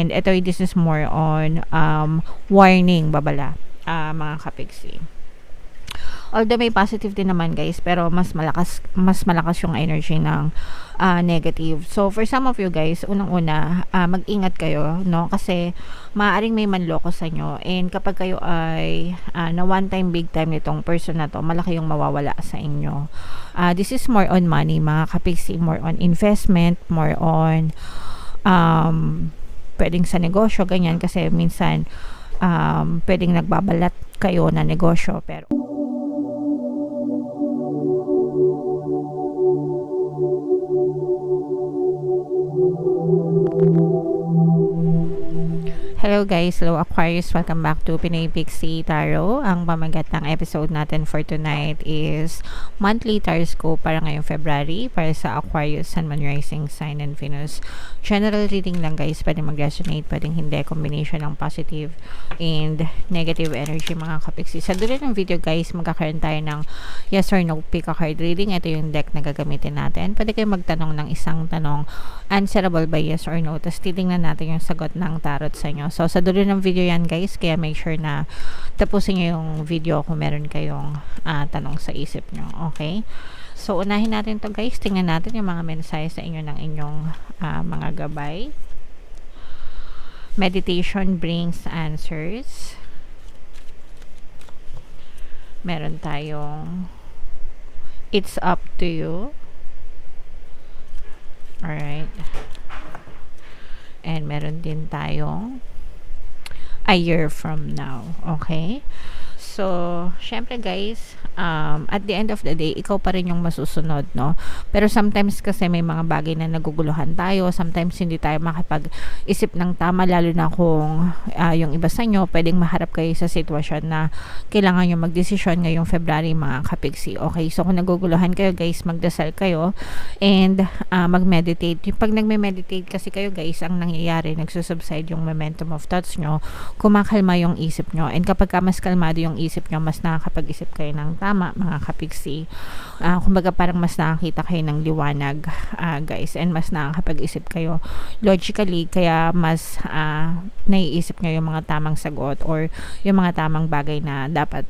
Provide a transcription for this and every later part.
And ito, this is more on warning, babala, mga kapiksi. Although may positive din naman guys, pero mas malakas yung energy ng negative. So for some of you guys, unang-una, mag-ingat kayo, no? Kasi maaaring may manloko sa inyo, and kapag kayo ay na one time, big time nitong person na to, malaki yung mawawala sa inyo. This is more on money, mga kapiksi, more on investment, more on pwedeng sa negosyo, ganyan, kasi minsan pwedeng nagbabalat kayo na negosyo, pero hello guys, hello Aquarius, welcome back to Pinoy Pixie Tarot. Ang pamagat ng episode natin for tonight is monthly taroscope para ngayong February para sa Aquarius, Sun, Moon, Rising Sign, and Venus. General reading lang guys, pwedeng mag-resonate, pwedeng hindi, combination ng positive and negative energy, mga kapiksi. Sa dulo ng video guys, magkakaroon tayo ng yes or no pick a card reading. Ito yung deck na gagamitin natin. Pwede kayo magtanong ng isang tanong, answerable by yes or no, tapos titingnan natin yung sagot ng tarot sa inyo. So, sa dulo ng video yan guys, kaya make sure na tapusin nyo yung video kung meron kayong tanong sa isip nyo. Okay? So, unahin natin to guys. Tingnan natin yung mga mensahe sa inyo ng inyong mga gabay. Meditation brings answers. Meron tayong it's up to you. Alright. And meron din tayong a year from now. Okay? So, syempre guys, at the end of the day, ikaw pa rin yung masusunod, no? Pero sometimes kasi may mga bagay na naguguluhan tayo. Sometimes hindi tayo makapag-isip ng tama, lalo na kung yung iba sa inyo, pwedeng maharap kayo sa sitwasyon na kailangan nyo magdesisyon ngayong February, mga kapiksi. Okay? So, kung naguguluhan kayo guys, magdasal kayo and mag-meditate. Yung pag nagme-meditate kasi kayo guys, ang nangyayari, nagsusubside yung momentum of thoughts nyo, kumakalma yung isip nyo. And kapag mas kalmado yung isip nyo, mas nakakapag-isip kayo ng tama, mga kapiksi. Kumbaga parang mas nakakita kayo ng liwanag guys, and mas nakakapag-isip kayo logically, kaya mas naiisip nyo yung mga tamang sagot or yung mga tamang bagay na dapat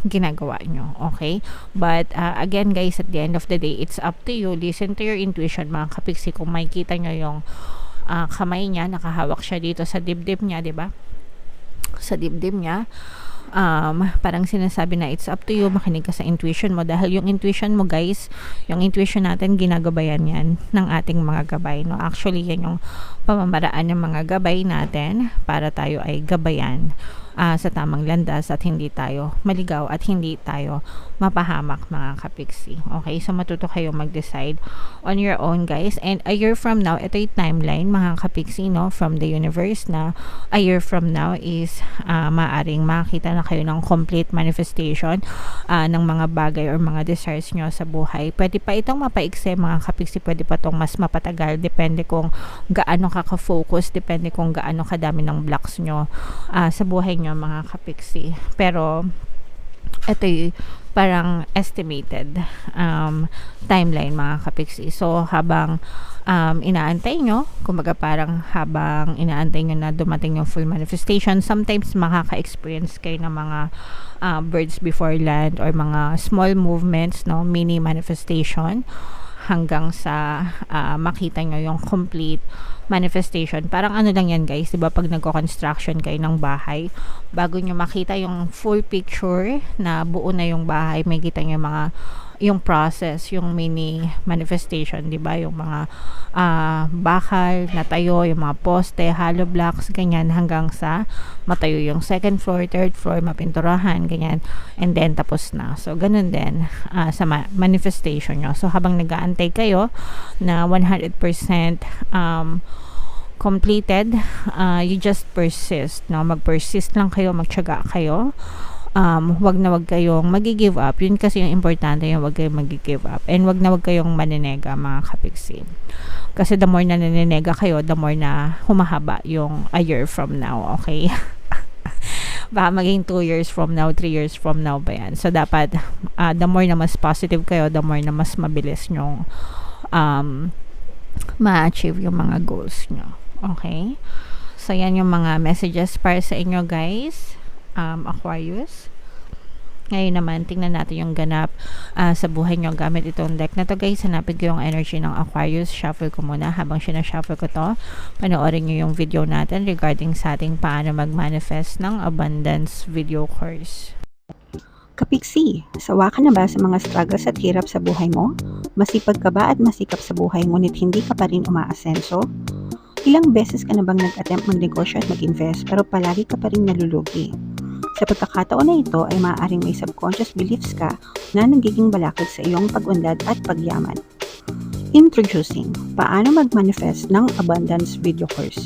ginagawa nyo. Okay? But again guys, at the end of the day, it's up to you. Listen to your intuition, mga kapiksi. Kung makikita nyo yung kamay niya, nakahawak siya dito sa dibdib niya, diba? Sa dibdib niya, parang sinasabi na it's up to you, makinig ka sa intuition mo, dahil yung intuition mo guys, yung intuition natin, ginagabayan yan ng ating mga gabay, no? Actually, yan yung pamamaraan ng mga gabay natin para tayo ay gabayan sa tamang landas at hindi tayo maligaw at hindi tayo mapahamak, mga kapiksi. Okay, so matuto kayo mag-decide on your own guys. And a year from now, ito yung timeline, mga kapiksi, no, from the universe, na a year from now is maaring makita na kayo ng complete manifestation ng mga bagay or mga desires nyo sa buhay. Pwede pa itong mapaikse, mga kapiksi, pwede pa itong mas mapatagal, depende kung gaano ka-focus, depende kung gaano kadami ng blocks nyo sa buhay nyo, mga kapiksi. Pero ito yung parang estimated timeline, mga kapiksi. So habang inaantay nyo, kumbaga parang habang inaantay nyo na dumating yung full manifestation, sometimes makaka-experience kayo ng mga birds before land or mga small movements, no, mini manifestation, hanggang sa makita nyo yung complete manifestation. Parang ano lang yan guys, diba, pag nagko-construction kayo ng bahay, bago nyo makita yung full picture na buo na yung bahay, may kita nyo yung process, yung mini manifestation, diba, yung mga bakal na tayo, yung mga poste, hollow blocks, ganyan, hanggang sa matayo yung second floor, third floor, mapinturahan, ganyan, and then tapos na. So ganun din sa manifestation nyo. So habang nag-aantay kayo na 100% completed, you just persist, no? Mag-persist lang kayo, magtiyaga kayo. Wag na wag kayong magi-give up. Yun kasi yung importante, yung wag kayong magi-give up. And wag na wag kayong maninega, mga kapiksi. Kasi the more na naninega kayo, the more na humahaba yung a year from now, okay? Baka maging 2 years from now, 3 years from now pa yan. So dapat the more na mas positive kayo, the more na mas mabilis nyong ma-achieve yung mga goals nyo. Okay? So, yan yung mga messages para sa inyo, guys. Aquarius. Ngayon naman, tingnan natin yung ganap sa buhay nyo gamit itong deck na to, guys. Hanapin ko yung energy ng Aquarius. Shuffle ko muna. Habang sinashuffle ko to, panoorin nyo yung video natin regarding sa ating paano mag-manifest ng abundance video course. Kapiksi, sawa ka na ba sa mga struggles at hirap sa buhay mo? Masipag ka ba at masikap sa buhay ngunit hindi ka pa rin umaasenso? Ilang beses ka na bang nag-attempt magnegosyo at mag-invest pero palagi ka pa rin nalulugi? Sa pagkakataon na ito ay maaaring may subconscious beliefs ka na nagiging balakid sa iyong pag-unlad at pagyaman. Introducing, paano mag-manifest ng abundance video course.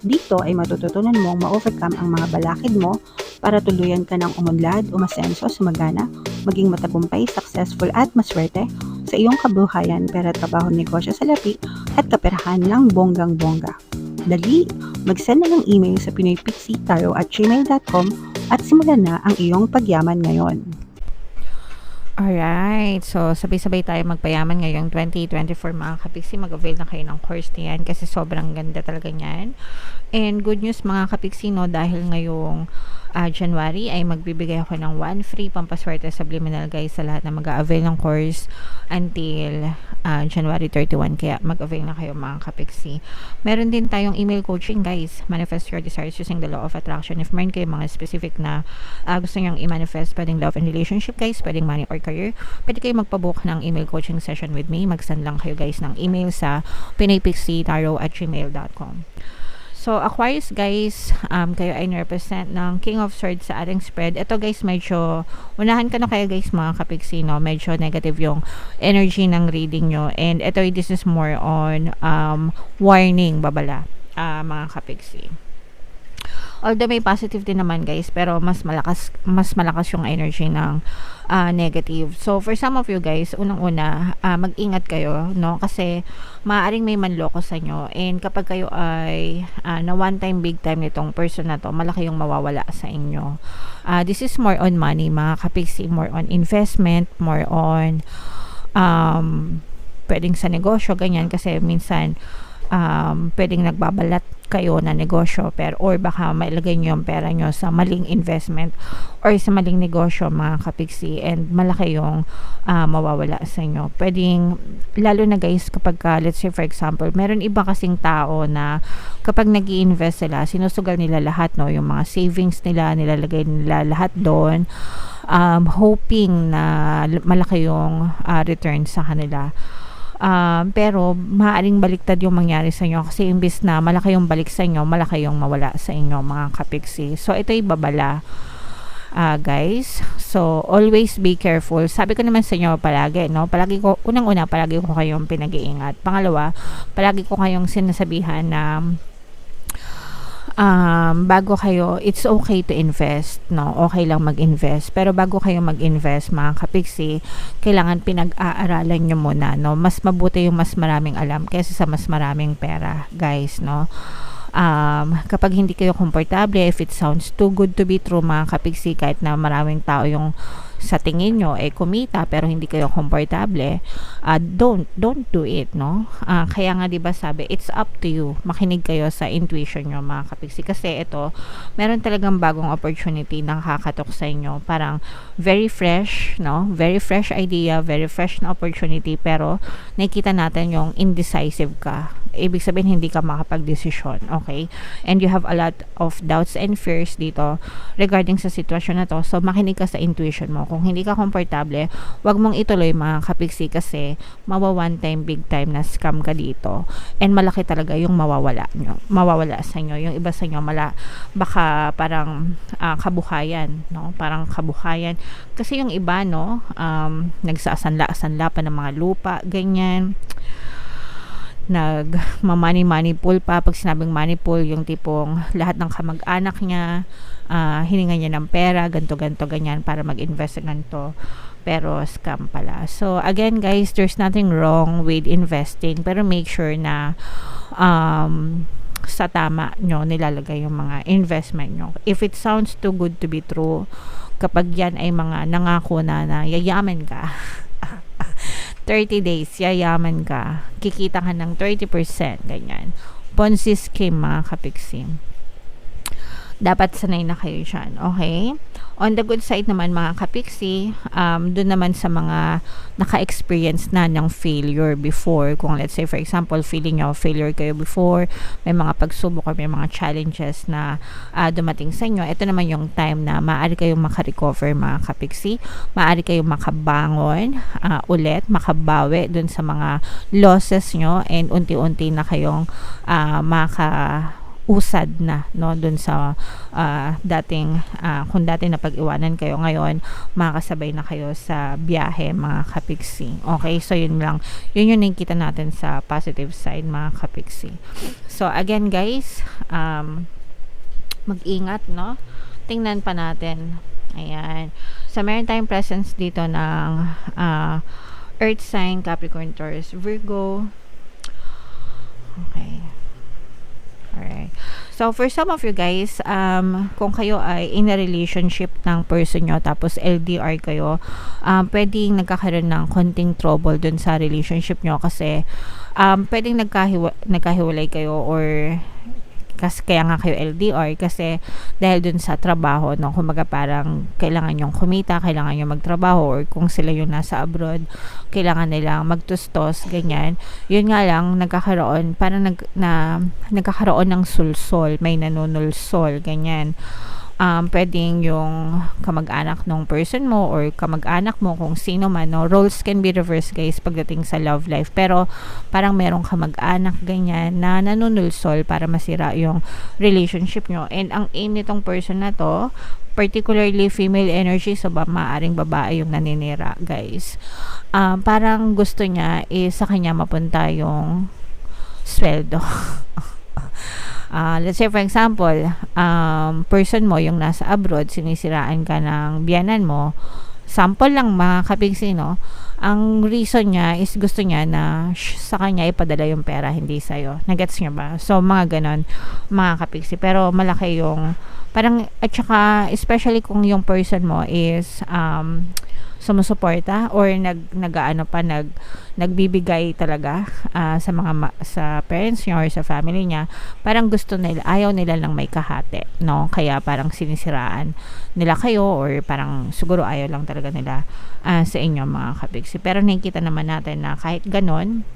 Dito ay matututunan mong ma-overcome ang mga balakid mo para tuluyan ka ng umunlad, umasenso, sumagana, maging matagumpay, successful at maswerte sa iyong kabuhayan, pera, trabaho, negosyo, salapi at kaperahan ng bonggang-bongga. Dali, mag-send na ng email sa pinoypixitaro@gmail.com at simulan na ang iyong pagyaman ngayon. Alright, so sabay-sabay tayo magpayaman ngayong 2024 mga kapiksi. Mag-avail na kayo ng course na yan kasi sobrang ganda talaga niyan. And good news mga kapiksi, no, dahil ngayong January ay magbibigay ako ng 1 free pampaswerte subliminal, guys, sa lahat na mag-avail ng course until January 31. Kaya mag-avail na kayo mga kapiksi. Meron din tayong email coaching, guys. Manifest your desires using the law of attraction. If meron kayo mga specific na gusto nyong i-manifest, pwedeng love and relationship, guys, pwedeng money or career, pwede kayo magpabook ng email coaching session with me. Mag-send lang kayo, guys, ng email sa pinoypixitaro@gmail.com. So, Aquarius, guys, kayo ay represent ng King of Swords sa ating spread. Ito, guys, medyo, unahan ka na kayo, guys, mga kapiksi, no? Medyo negative yung energy ng reading nyo. And ito, this is more on warning, babala, mga kapiksi. Although may positive din naman, guys, pero mas malakas yung energy ng negative. So for some of you, guys, unang-una, mag-ingat kayo, no, kasi maaaring may manloko sa inyo, and kapag kayo ay na one time big time nitong person na to, malaki yung mawawala sa inyo. This is more on money, mga kapiksi, more on investment, more on pwedeng sa negosyo, ganyan, kasi minsan pwedeng nagbabalat kayo na negosyo, pero or baka mailagay nyo yung pera nyo sa maling investment or sa maling negosyo, mga kapiksi, and malaki yung mawawala sa inyo. Pwedeng, lalo na, guys, kapag let's say for example, meron iba kasing tao na kapag nag-i-invest sila, sinusugal nila lahat, no, yung mga savings nila, nilalagay nila lahat doon, hoping na malaki yung return sa kanila. Pero maaaring baliktad yung mangyari sa inyo, kasi imbis na malaki yung balik sa inyo, malaki yung mawala sa inyo, mga kapiksi. So ito'y babala, guys. So always be careful. Sabi ko naman sa inyo palagi, no, palagi ko, unang-una, palagi ko kayong pinag-iingat. Pangalawa, palagi ko kayong sinasabihan na bago kayo, it's okay to invest, no? Okay lang mag-invest. Pero bago kayo mag-invest, mga kapiksi, kailangan pinag-aaralan nyo muna, no? Mas mabuti yung mas maraming alam kaysa sa mas maraming pera, guys, no? Kapag hindi kayo komportable, if it sounds too good to be true, mga kapiksi, kahit na maraming tao yung sa tingin nyo kumita pero hindi kayo komportable, don't do it, no? Kaya nga, diba, sabi, it's up to you. Makinig kayo sa intuition nyo, mga kapiksi, kasi ito, meron talagang bagong opportunity na kakatok sa inyo. Parang very fresh, no? Very fresh idea, very fresh na opportunity, pero nakikita natin yung indecisive ka. Ibig sabihin, hindi ka makapag-desisyon, okay? And you have a lot of doubts and fears dito regarding sa sitwasyon na to. So makinig ka sa intuition mo. Kung hindi ka komportable, wag mong ituloy, mga kapiksi, kasi mawa one time big time na scam ka dito, and malaki talaga yung mawawala sa inyo. Yung iba sa inyo, baka parang kabuhayan, no? Parang kabuhayan, kasi yung iba, no, nagsasanla pa ng mga lupa, ganyan, money pool pa. Pag sinabing money pool, yung tipong lahat ng kamag-anak niya hininga niya ng pera, ganto ganyan, para mag-invest ng ganito, pero scam pala. So again, guys, there's nothing wrong with investing, pero make sure na sa tama nyo nilalagay yung mga investment nyo. If it sounds too good to be true, kapag yan ay mga nangako na yayaman ka 30 days, yayaman ka, kikita ka ng 30%, ganyan. Ponzi scheme, mga kapiksi. Dapat sanay na kayo dyan, okay? On the good side naman, mga kapiksi, dun naman sa mga naka-experience na ng failure before, kung let's say for example, feeling nyo failure kayo before, may mga pagsubok or may mga challenges na dumating sa inyo, ito naman yung time na maaari kayong makarecover, mga kapiksi, maaari kayong makabangon ulit, makabawi dun sa mga losses nyo, and unti-unti na kayong usad na, no, dun sa dating kung dati na pag-iwanan kayo, ngayon makakasabay na kayo sa biyahe, mga kapiksi. Okay, so yun lang, yun yung nakikita natin sa positive side, mga kapiksi. So again guys, mag-ingat, no, tingnan pa natin, ayan, so meron tayong presence dito ng earth sign, Capricorn, Taurus, Virgo. Okay. Alright. So, for some of you guys, kung kayo ay in a relationship ng person nyo, tapos LDR kayo, pwedeng nagkakaroon ng konting trouble dun sa relationship nyo kasi pwedeng nagkahiwalay kayo, or kasi kaya nga kayo LDR kasi dahil dun sa trabaho, no, kumbaga parang kailangan yung kumita, kailangan yung magtrabaho, or kung sila yung nasa abroad, kailangan nilang magtustos, ganyan. Yun nga lang, nagkakaroon, parang nagkakaroon ng sulsol, may nanunulsol, ganyan. Pwedeng yung kamag-anak ng person mo, or kamag-anak mo, kung sino man, no, roles can be reversed guys pagdating sa love life, pero parang merong kamag-anak ganyan na nanunulsol para masira yung relationship nyo, and ang aim nitong person na to, particularly female energy, so maaring babae yung naninira guys, parang gusto niya sa kanya mapunta yung sweldo. Let's say for example, person mo yung nasa abroad, sinisiraan ka ng biyanan mo, sample lang, mga kapiksi, no, ang reason niya is gusto niya na sa kanya ipadala yung pera, hindi sa'yo. Nagets niyo ba? So mga ganon, mga kapiksi, pero malaki yung parang, at saka especially kung yung person mo is sumusuporta, or nagbibigay talaga sa mga sa parents niya or sa family niya, parang gusto nila, ayaw nila lang may kahati, no, kaya parang sinisiraan nila kayo, or parang siguro ayaw lang talaga nila sa inyo, mga kapiksi. Pero nakikita naman natin na kahit ganon,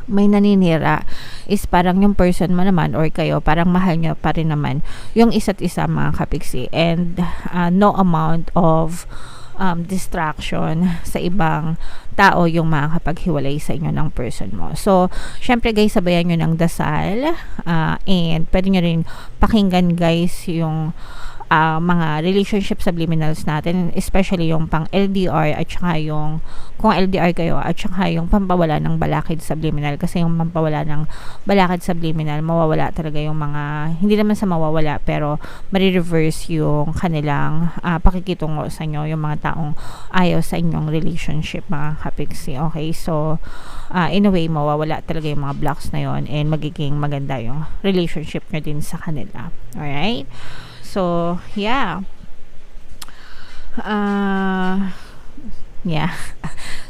may naninira is parang yung person mo naman, or kayo, parang mahal nyo pa rin naman yung isa't isa, mga kapiksi, and no amount of distraction sa ibang tao yung makakapaghiwalay sa inyo ng person mo. So, syempre guys, sabayan nyo ng dasal, and pwede nyo rin pakinggan guys yung mga relationship subliminals natin, especially yung pang LDR, at saka yung kung LDR kayo, at saka yung pampawala ng balakid subliminal, kasi yung pampawala ng balakid subliminal, mawawala talaga yung mga, hindi naman sa mawawala, pero marireverse yung kanilang pakikitungo sa inyo, yung mga taong ayaw sa inyong relationship, mga kapiksi. Okay, so in a way, mawawala talaga yung mga blocks na yon, and magiging maganda yung relationship nyo din sa kanila. Alright? So, yeah. Yeah.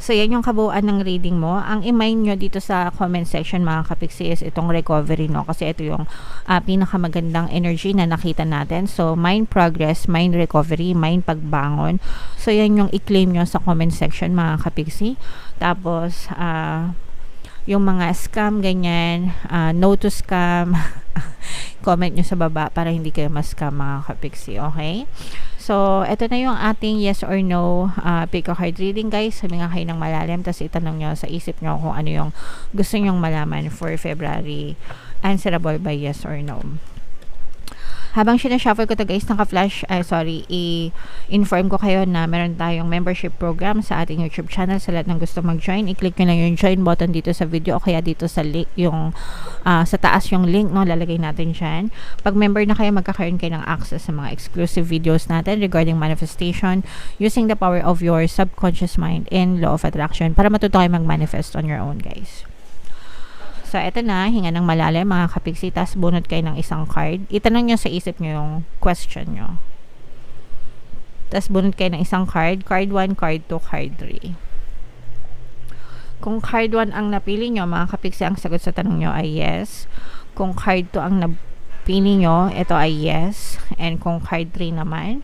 So, yan yung kabuuan ng reading mo. Ang i-mind nyo dito sa comment section, mga kapiksi, is itong recovery, no? Kasi ito yung pinakamagandang energy na nakita natin. So, mind progress, mind recovery, mind pagbangon. So, yan yung i-claim nyo sa comment section, mga kapiksi. Tapos, yung mga scam, ganyan, no to scam, comment nyo sa baba para hindi kayo ma-scam, mga kapiksi, okay? So, ito na yung ating yes or no pick a card reading, guys. Sabi nga kayo ng malalim, tapos itanong nyo sa isip nyo kung ano yung gusto nyong malaman for February, answerable by yes or no. Habang sinashuffle ko to guys, naka-flash, i-inform ko kayo na meron tayong membership program sa ating YouTube channel. Sa lahat ng gusto mag-join, i-click nyo lang yung join button dito sa video, o kaya dito sa link, yung sa taas yung link, no, lalagay natin dyan. Pag member na kayo, magkakaroon kayo ng access sa mga exclusive videos natin regarding manifestation, using the power of your subconscious mind and law of attraction, para matuto kayo mag-manifest on your own, guys. So, eto na, hinga ng malalim, mga kapiksi, tas bunot kayo ng isang card. Itanong nyo sa isip nyo yung question nyo. Tas bunot kayo ng isang card. Card 1, card 2, card 3. Kung card 1 ang napili nyo, mga kapiksi, ang sagot sa tanong nyo ay yes. Kung card 2 ang napili nyo, ito ay yes. And kung card 3 naman,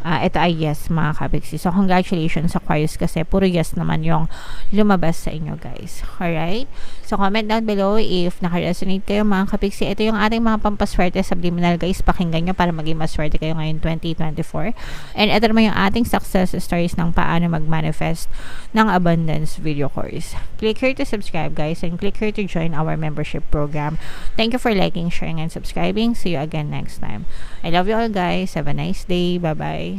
ito ay yes, mga kapiksi. So, congratulations Aquarius kasi puro yes naman yung lumabas sa inyo, guys. Alright? So, comment down below if naka-resonate kayo, mga kapiksi. Ito yung ating mga pampaswerte subliminal, guys. Pakinggan nyo para maging maswerte kayo ngayon 2024. And ito naman yung ating success stories ng paano mag-manifest ng abundance video course. Click here to subscribe, guys, and click here to join our membership program. Thank you for liking, sharing, and subscribing. See you again next time. I love you all, guys. Have a nice day. Bye-bye.